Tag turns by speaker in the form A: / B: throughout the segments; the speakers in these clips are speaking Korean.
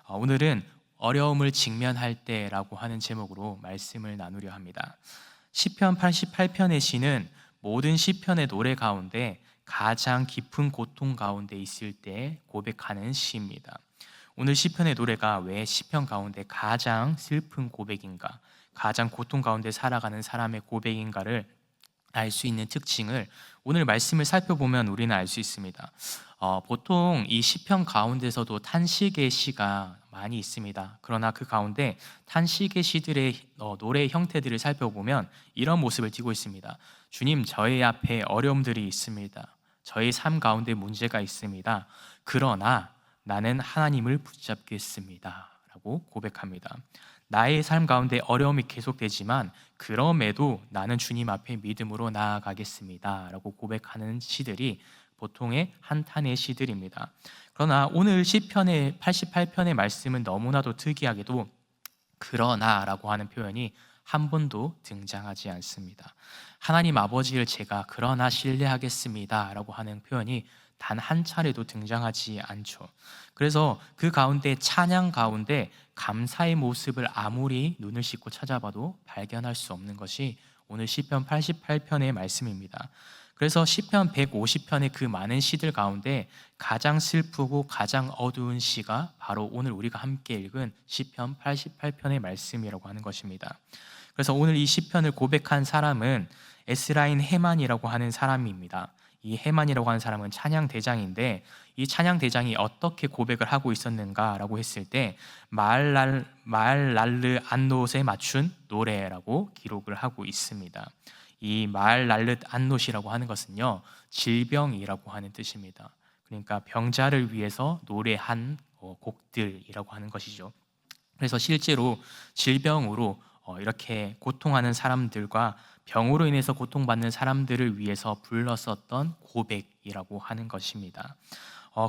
A: 오늘은 어려움을 직면할 때라고 하는 제목으로 말씀을 나누려 합니다. 시편 88편의 시는 모든 시편의 노래 가운데 가장 깊은 고통 가운데 있을 때 고백하는 시입니다. 오늘 시편의 노래가 왜 시편 가운데 가장 슬픈 고백인가, 가장 고통 가운데 살아가는 사람의 고백인가를 알 수 있는 특징을 오늘 말씀을 살펴보면 우리는 알 수 있습니다. 보통 이 시편 가운데서도 탄식의 시가 많이 있습니다. 그러나 그 가운데 탄식의 시들의 노래 형태들을 살펴보면 이런 모습을 띠고 있습니다. 주님, 저희 앞에 어려움들이 있습니다. 저희 삶 가운데 문제가 있습니다. 그러나 나는 하나님을 붙잡겠습니다 라고 고백합니다. 나의 삶 가운데 어려움이 계속되지만 그럼에도 나는 주님 앞에 믿음으로 나아가겠습니다 라고 고백하는 시들이 보통의 한탄의 시들입니다. 그러나 오늘 시편의 88편의 말씀은 너무나도 특이하게도 그러나라고 하는 표현이 한 번도 등장하지 않습니다. 하나님 아버지를 제가 그러나 신뢰하겠습니다 라고 하는 표현이 단 한 차례도 등장하지 않죠. 그래서 그 가운데 찬양 가운데 감사의 모습을 아무리 눈을 씻고 찾아봐도 발견할 수 없는 것이 오늘 시편 88편의 말씀입니다. 그래서 시편 150편의 그 많은 시들 가운데 가장 슬프고 가장 어두운 시가 바로 오늘 우리가 함께 읽은 시편 88편의 말씀이라고 하는 것입니다. 그래서 오늘 이 시편을 고백한 사람은 에스라인 헤만이라고 하는 사람입니다. 이 헤만이라고 하는 사람은 찬양 대장인데 이 찬양 대장이 어떻게 고백을 하고 있었는가라고 했을 때 마알랄르 안노스에 맞춘 노래라고 기록을 하고 있습니다. 이 마알랄르 안노시라고 하는 것은요, 질병이라고 하는 뜻입니다. 그러니까 병자를 위해서 노래한 곡들이라고 하는 것이죠. 그래서 실제로 질병으로 이렇게 고통하는 사람들과 병으로 인해서 고통받는 사람들을 위해서 불렀었던 고백이라고 하는 것입니다.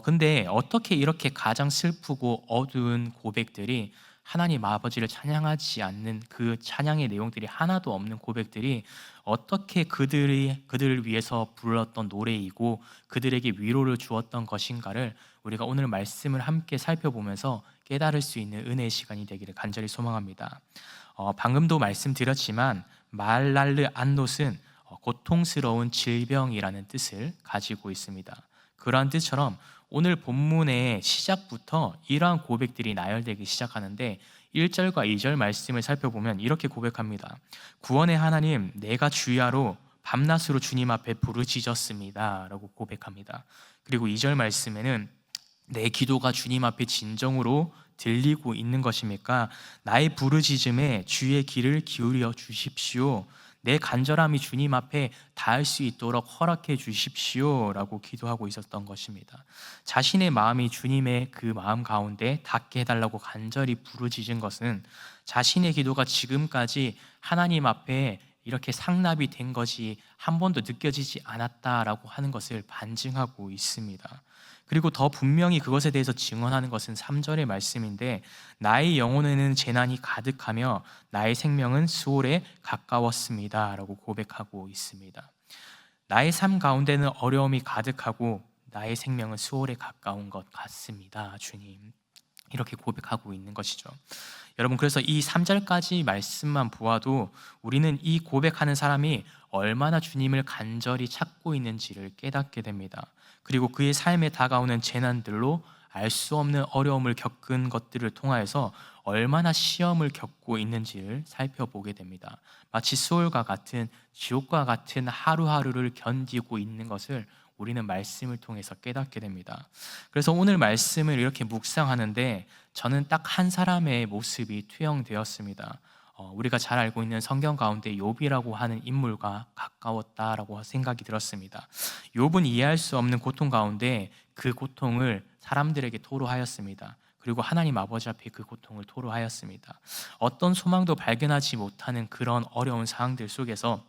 A: 근데 어떻게 이렇게 가장 슬프고 어두운 고백들이 하나님 아버지를 찬양하지 않는 그 찬양의 내용들이 하나도 없는 고백들이 어떻게 그들을 위해서 불렀던 노래이고 그들에게 위로를 주었던 것인가를 우리가 오늘 말씀을 함께 살펴보면서 깨달을 수 있는 은혜의 시간이 되기를 간절히 소망합니다. 방금도 말씀드렸지만 말랄르 안노스는 고통스러운 질병이라는 뜻을 가지고 있습니다. 그러한 뜻처럼 오늘 본문의 시작부터 이러한 고백들이 나열되기 시작하는데 1절과 2절 말씀을 살펴보면 이렇게 고백합니다. 구원의 하나님, 내가 주야로 밤낮으로 주님 앞에 부르짖었습니다 라고 고백합니다. 그리고 2절 말씀에는 내 기도가 주님 앞에 진정으로 들리고 있는 것입니까? 나의 부르짖음에 주의 귀를 기울여 주십시오. 내 간절함이 주님 앞에 닿을 수 있도록 허락해 주십시오 라고 기도하고 있었던 것입니다. 자신의 마음이 주님의 그 마음 가운데 닿게 해달라고 간절히 부르짖은 것은 자신의 기도가 지금까지 하나님 앞에 이렇게 상납이 된 것이 한 번도 느껴지지 않았다라고 하는 것을 반증하고 있습니다. 그리고 더 분명히 그것에 대해서 증언하는 것은 3절의 말씀인데 나의 영혼에는 재난이 가득하며 나의 생명은 수월에 가까웠습니다 라고 고백하고 있습니다. 나의 삶 가운데는 어려움이 가득하고 나의 생명은 수월에 가까운 것 같습니다 주님, 이렇게 고백하고 있는 것이죠. 여러분, 그래서 이 3절까지 말씀만 보아도 우리는 이 고백하는 사람이 얼마나 주님을 간절히 찾고 있는지를 깨닫게 됩니다. 그리고 그의 삶에 다가오는 재난들로 알 수 없는 어려움을 겪은 것들을 통하여서 얼마나 시험을 겪고 있는지를 살펴보게 됩니다. 마치 수월과 같은 지옥과 같은 하루하루를 견디고 있는 것을 우리는 말씀을 통해서 깨닫게 됩니다. 그래서 오늘 말씀을 이렇게 묵상하는데 저는 딱 한 사람의 모습이 투영되었습니다. 우리가 잘 알고 있는 성경 가운데 욥이라고 하는 인물과 가까웠다라고 생각이 들었습니다. 욥은 이해할 수 없는 고통 가운데 그 고통을 사람들에게 토로하였습니다. 그리고 하나님 아버지 앞에 그 고통을 토로하였습니다. 어떤 소망도 발견하지 못하는 그런 어려운 상황들 속에서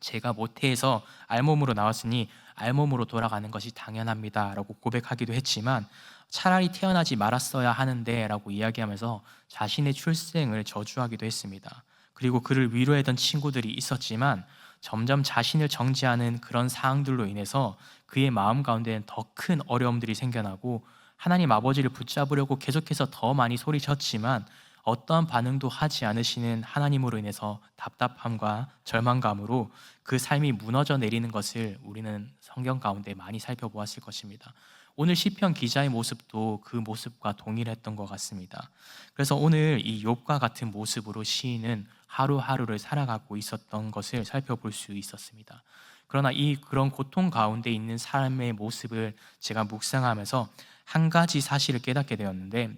A: 제가 모태에서 알몸으로 나왔으니 알몸으로 돌아가는 것이 당연합니다 라고 고백하기도 했지만 차라리 태어나지 말았어야 하는데 라고 이야기하면서 자신의 출생을 저주하기도 했습니다. 그리고 그를 위로하던 친구들이 있었지만 점점 자신을 정죄하는 그런 상황들로 인해서 그의 마음 가운데는 더 큰 어려움들이 생겨나고 하나님 아버지를 붙잡으려고 계속해서 더 많이 소리쳤지만 어떠한 반응도 하지 않으시는 하나님으로 인해서 답답함과 절망감으로 그 삶이 무너져 내리는 것을 우리는 성경 가운데 많이 살펴보았을 것입니다. 오늘 시편 기자의 모습도 그 모습과 동일했던 것 같습니다. 그래서 오늘 이 욥과 같은 모습으로 시인은 하루하루를 살아가고 있었던 것을 살펴볼 수 있었습니다. 그러나 그런 고통 가운데 있는 삶의 모습을 제가 묵상하면서 한 가지 사실을 깨닫게 되었는데,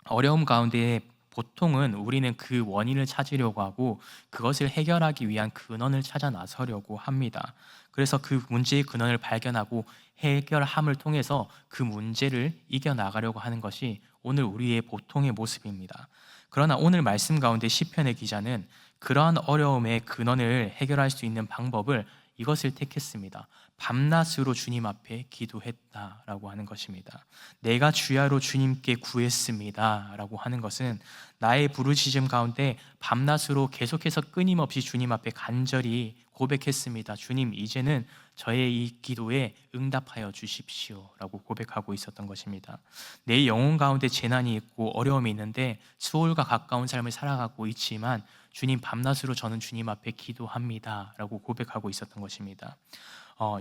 A: 어려움 가운데 보통은 우리는 그 원인을 찾으려고 하고 그것을 해결하기 위한 근원을 찾아 나서려고 합니다. 그래서 그 문제의 근원을 발견하고 해결함을 통해서 그 문제를 이겨나가려고 하는 것이 오늘 우리의 보통의 모습입니다. 그러나 오늘 말씀 가운데 시편의 기자는 그러한 어려움의 근원을 해결할 수 있는 방법을 이것을 택했습니다. 밤낮으로 주님 앞에 기도했다라고 하는 것입니다. 내가 주야로 주님께 구했습니다라고 하는 것은 나의 부르짖음 가운데 밤낮으로 계속해서 끊임없이 주님 앞에 간절히 고백했습니다. 주님, 이제는 저의 이 기도에 응답하여 주십시오라고 고백하고 있었던 것입니다. 내 영혼 가운데 재난이 있고 어려움이 있는데 수월과 가까운 삶을 살아가고 있지만 주님, 밤낮으로 저는 주님 앞에 기도합니다라고 고백하고 있었던 것입니다.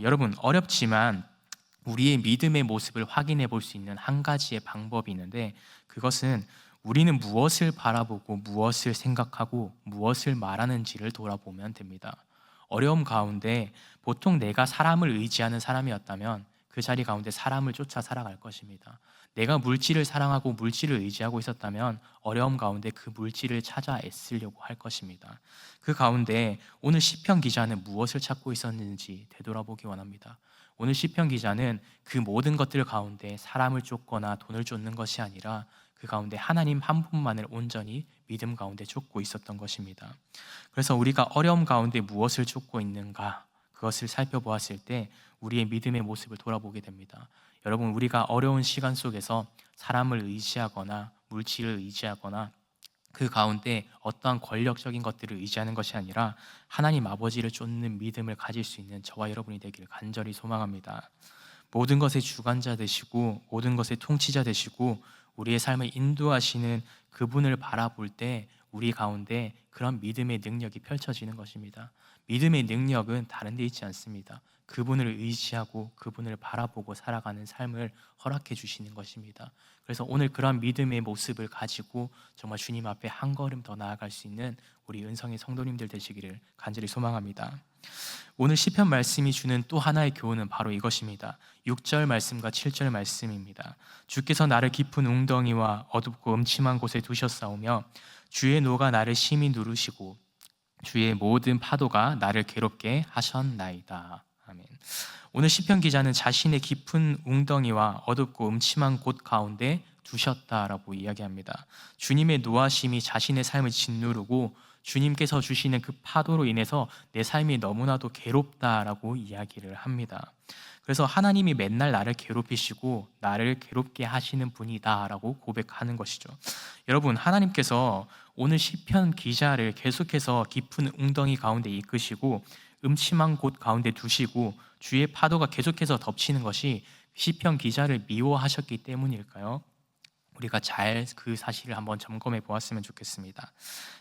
A: 여러분, 어렵지만 우리의 믿음의 모습을 확인해 볼 수 있는 한 가지의 방법이 있는데, 그것은 우리는 무엇을 바라보고 무엇을 생각하고 무엇을 말하는지를 돌아보면 됩니다. 어려움 가운데 보통 내가 사람을 의지하는 사람이었다면 그 자리 가운데 사람을 쫓아 살아갈 것입니다. 내가 물질을 사랑하고 물질을 의지하고 있었다면 어려움 가운데 그 물질을 찾아 애쓰려고 할 것입니다. 그 가운데 오늘 시편 기자는 무엇을 찾고 있었는지 되돌아보기 원합니다. 오늘 시편 기자는 그 모든 것들 가운데 사람을 쫓거나 돈을 쫓는 것이 아니라 그 가운데 하나님 한 분만을 온전히 믿음 가운데 쫓고 있었던 것입니다. 그래서 우리가 어려움 가운데 무엇을 쫓고 있는가, 그것을 살펴보았을 때 우리의 믿음의 모습을 돌아보게 됩니다. 여러분, 우리가 어려운 시간 속에서 사람을 의지하거나 물질을 의지하거나 그 가운데 어떠한 권력적인 것들을 의지하는 것이 아니라 하나님 아버지를 쫓는 믿음을 가질 수 있는 저와 여러분이 되기를 간절히 소망합니다. 모든 것의 주관자 되시고 모든 것의 통치자 되시고 우리의 삶을 인도하시는 그분을 바라볼 때 우리 가운데 그런 믿음의 능력이 펼쳐지는 것입니다. 믿음의 능력은 다른 데 있지 않습니다. 그분을 의지하고 그분을 바라보고 살아가는 삶을 허락해 주시는 것입니다. 그래서 오늘 그런 믿음의 모습을 가지고 정말 주님 앞에 한 걸음 더 나아갈 수 있는 우리 은성의 성도님들 되시기를 간절히 소망합니다. 오늘 시편 말씀이 주는 또 하나의 교훈은 바로 이것입니다. 6절 말씀과 7절 말씀입니다. 주께서 나를 깊은 웅덩이와 어둡고 음침한 곳에 두셨사오며 주의 노가 나를 심히 누르시고 주의 모든 파도가 나를 괴롭게 하셨나이다. 아멘. 오늘 시편 기자는 자신의 깊은 웅덩이와 어둡고 음침한 곳 가운데 두셨다라고 이야기합니다. 주님의 노하심이 자신의 삶을 짓누르고 주님께서 주시는 그 파도로 인해서 내 삶이 너무나도 괴롭다라고 이야기를 합니다. 그래서 하나님이 맨날 나를 괴롭히시고 나를 괴롭게 하시는 분이다라고 고백하는 것이죠. 여러분, 하나님께서 오늘 시편 기자를 계속해서 깊은 웅덩이 가운데 이끄시고 음침한 곳 가운데 두시고 주의 파도가 계속해서 덮치는 것이 시편 기자를 미워하셨기 때문일까요? 우리가 잘 그 사실을 한번 점검해 보았으면 좋겠습니다.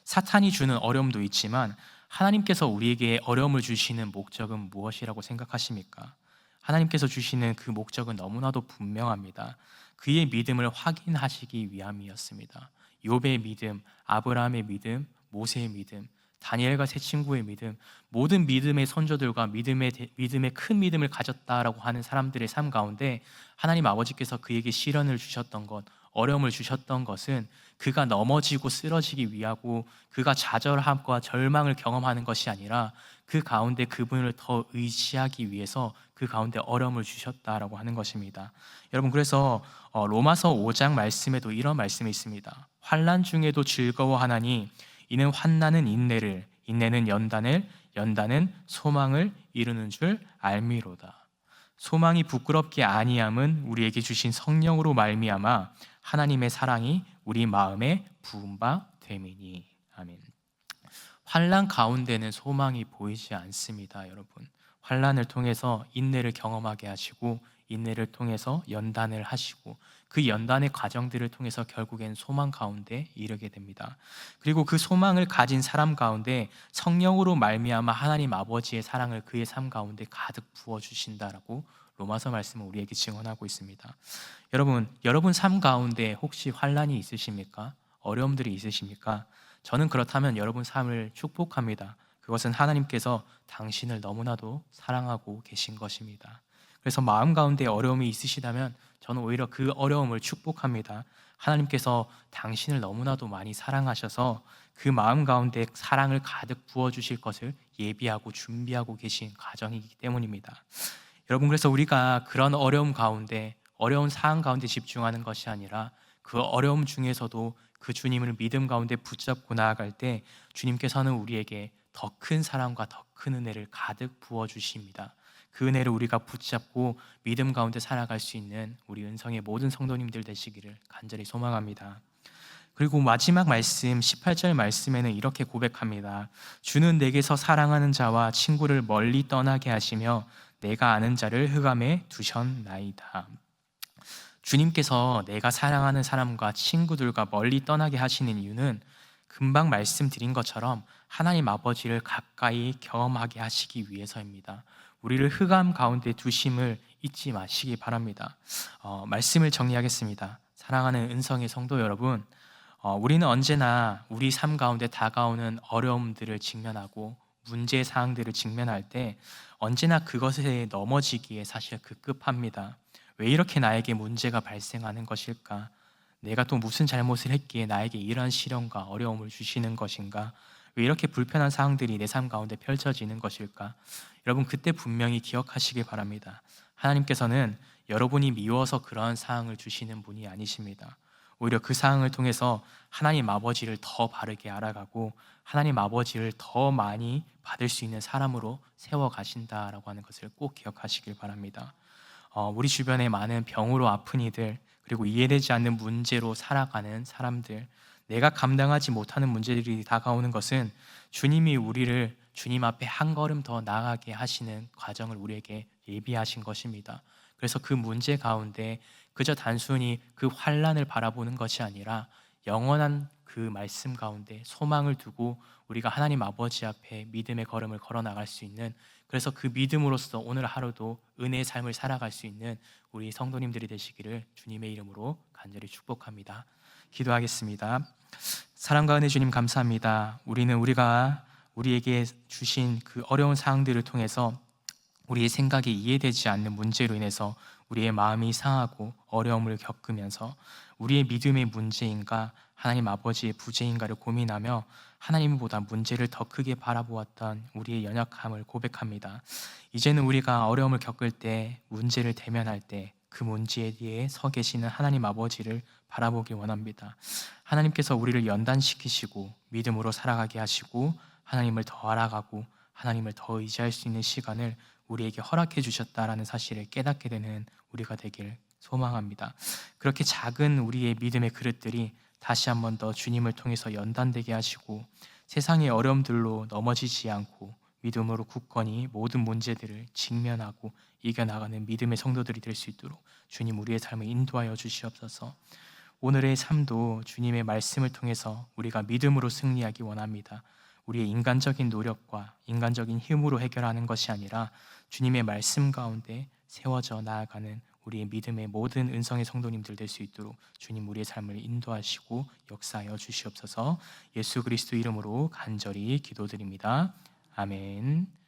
A: 사탄이 주는 어려움도 있지만 하나님께서 우리에게 어려움을 주시는 목적은 무엇이라고 생각하십니까? 하나님께서 주시는 그 목적은 너무나도 분명합니다. 그의 믿음을 확인하시기 위함이었습니다. 욥의 믿음, 아브라함의 믿음, 모세의 믿음, 다니엘과 세 친구의 믿음, 모든 믿음의 선조들과 믿음의 큰 믿음을 가졌다라고 하는 사람들의 삶 가운데 하나님 아버지께서 그에게 시련을 주셨던 것, 어려움을 주셨던 것은 그가 넘어지고 쓰러지기 위하고 그가 좌절함과 절망을 경험하는 것이 아니라 그 가운데 그분을 더 의지하기 위해서 그 가운데 어려움을 주셨다라고 하는 것입니다. 여러분, 그래서 로마서 5장 말씀에도 이런 말씀이 있습니다. 환난 중에도 즐거워하나니 이는 환난은 인내를, 인내는 연단을, 연단은 소망을 이루는 줄 알미로다. 소망이 부끄럽게 아니함은 우리에게 주신 성령으로 말미암아 하나님의 사랑이 우리 마음에 부은 바 됨이니. 아멘. 환난 가운데는 소망이 보이지 않습니다, 여러분. 환난을 통해서 인내를 경험하게 하시고 인내를 통해서 연단을 하시고 그 연단의 과정들을 통해서 결국엔 소망 가운데 이르게 됩니다. 그리고 그 소망을 가진 사람 가운데 성령으로 말미암아 하나님 아버지의 사랑을 그의 삶 가운데 가득 부어 주신다라고 로마서 말씀은 우리에게 증언하고 있습니다. 여러분 삶 가운데 혹시 환난이 있으십니까? 어려움들이 있으십니까? 저는 그렇다면 여러분 삶을 축복합니다. 그것은 하나님께서 당신을 너무나도 사랑하고 계신 것입니다. 그래서 마음 가운데 어려움이 있으시다면 저는 오히려 그 어려움을 축복합니다. 하나님께서 당신을 너무나도 많이 사랑하셔서 그 마음 가운데 사랑을 가득 부어주실 것을 예비하고 준비하고 계신 가정이기 때문입니다. 여러분, 그래서 우리가 그런 어려움 가운데, 어려운 상황 가운데 집중하는 것이 아니라 그 어려움 중에서도 그 주님을 믿음 가운데 붙잡고 나아갈 때 주님께서는 우리에게 더 큰 사랑과 더 큰 은혜를 가득 부어주십니다. 그 은혜를 우리가 붙잡고 믿음 가운데 살아갈 수 있는 우리 은성의 모든 성도님들 되시기를 간절히 소망합니다. 그리고 마지막 말씀 18절 말씀에는 이렇게 고백합니다. 주는 내게서 사랑하는 자와 친구를 멀리 떠나게 하시며 내가 아는 자를 흑암에 두셨나이다. 주님께서 내가 사랑하는 사람과 친구들과 멀리 떠나게 하시는 이유는 금방 말씀드린 것처럼 하나님 아버지를 가까이 경험하게 하시기 위해서입니다. 우리를 흑암 가운데 두심을 잊지 마시기 바랍니다. 말씀을 정리하겠습니다. 사랑하는 은성의 성도 여러분, 우리는 언제나 우리 삶 가운데 다가오는 어려움들을 직면하고 문제 사항들을 직면할 때 언제나 그것에 넘어지기에 사실 급급합니다. 왜 이렇게 나에게 문제가 발생하는 것일까? 내가 또 무슨 잘못을 했기에 나에게 이러한 시련과 어려움을 주시는 것인가? 왜 이렇게 불편한 상황들이 내 삶 가운데 펼쳐지는 것일까? 여러분, 그때 분명히 기억하시기 바랍니다. 하나님께서는 여러분이 미워서 그러한 상황을 주시는 분이 아니십니다. 오히려 그 상황을 통해서 하나님 아버지를 더 바르게 알아가고 하나님 아버지를 더 많이 받을 수 있는 사람으로 세워가신다라고 하는 것을 꼭 기억하시길 바랍니다. 우리 주변에 많은 병으로 아픈 이들, 그리고 이해되지 않는 문제로 살아가는 사람들, 내가 감당하지 못하는 문제들이 다가오는 것은 주님이 우리를 주님 앞에 한 걸음 더 나아가게 하시는 과정을 우리에게 예비하신 것입니다. 그래서 그 문제 가운데 그저 단순히 그 환난을 바라보는 것이 아니라 영원한 그 말씀 가운데 소망을 두고 우리가 하나님 아버지 앞에 믿음의 걸음을 걸어 나갈 수 있는, 그래서 그 믿음으로써 오늘 하루도 은혜의 삶을 살아갈 수 있는 우리 성도님들이 되시기를 주님의 이름으로 간절히 축복합니다. 기도하겠습니다. 사랑과 은혜 주님 감사합니다. 우리가 우리에게 주신 그 어려운 상황들을 통해서 우리의 생각이 이해되지 않는 문제로 인해서 우리의 마음이 상하고 어려움을 겪으면서 우리의 믿음의 문제인가 하나님 아버지의 부재인가를 고민하며 하나님보다 문제를 더 크게 바라보았던 우리의 연약함을 고백합니다. 이제는 우리가 어려움을 겪을 때, 문제를 대면할 때 그 문제에 대해 서 계시는 하나님 아버지를 바라보기 원합니다. 하나님께서 우리를 연단시키시고 믿음으로 살아가게 하시고 하나님을 더 알아가고 하나님을 더 의지할 수 있는 시간을 우리에게 허락해 주셨다라는 사실을 깨닫게 되는 우리가 되길 소망합니다. 그렇게 작은 우리의 믿음의 그릇들이 다시 한 번 더 주님을 통해서 연단되게 하시고 세상의 어려움들로 넘어지지 않고 믿음으로 굳건히 모든 문제들을 직면하고 이겨나가는 믿음의 성도들이 될 수 있도록 주님 우리의 삶을 인도하여 주시옵소서. 오늘의 삶도 주님의 말씀을 통해서 우리가 믿음으로 승리하기 원합니다. 우리의 인간적인 노력과 인간적인 힘으로 해결하는 것이 아니라 주님의 말씀 가운데 세워져 나아가는 우리의 믿음의 모든 은성의 성도님들 될 수 있도록 주님 우리의 삶을 인도하시고 역사하여 주시옵소서. 예수 그리스도 이름으로 간절히 기도드립니다. 아멘.